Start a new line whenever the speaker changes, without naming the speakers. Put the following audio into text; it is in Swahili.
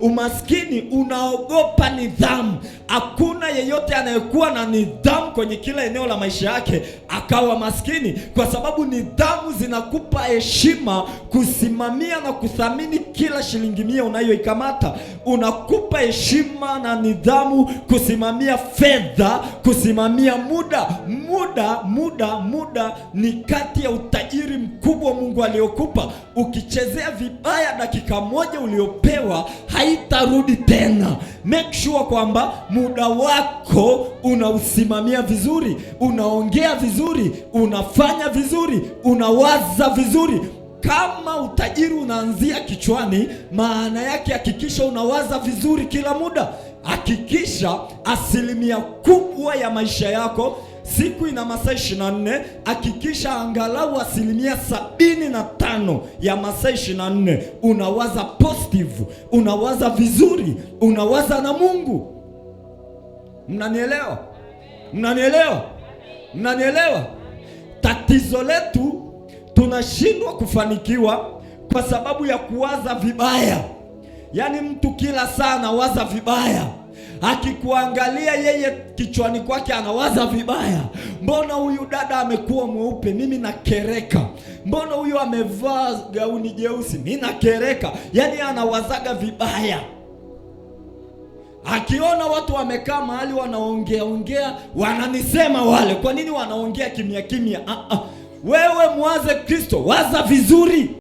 Umaskini unaogopa nidhamu. Hakuna yeyote anayekuwa na nidhamu kwenye kila eneo la maisha yake akawa maskini, kwa sababu nidhamu zinakupa heshima, kusimamia na kuthamini kila shilingi mia unayoikamata. Unakupa heshima na nidhamu kusimamia fedha, kusimamia muda. Muda ni kati ya utajiri mkubwa Mungu aliokupa. Ukichezea vibaya dakika moja uliopewa, haitarudi tena. Make sure kwamba muda wako unausimamia vizuri, unaongea vizuri, unafanya vizuri, unawaza vizuri. Kama utajiri unaanzia kichwani, maana yake hakikisha unawaza vizuri kila muda. Hakikisha asilimia kubwa ya maisha yako, siku ina masaa 24, hakikisha angalau asilimia 75 ya masaa 24 unawaza positive, unawaza vizuri, unawaza na Mungu. Mnanielewa? Mnanielewa? Tatizo letu, tunashindwa kufanikiwa kwa sababu ya kuwaza vibaya. Yaani mtu kila saa anawaza vibaya. Akikuangalia yeye kichwani kwake anawaza vibaya. Mbona huyu dada amekuwa mweupe, mimi nakereka. Mbona huyu amevaa gauni jeusi, mimi nakereka. Yaani anawazaga vibaya. Akiona watu wamekaa mahali wanaongea, wananisema wale, kwa nini wanaongea kimya kimya? Wewe mwaze Kristo, waza vizuri.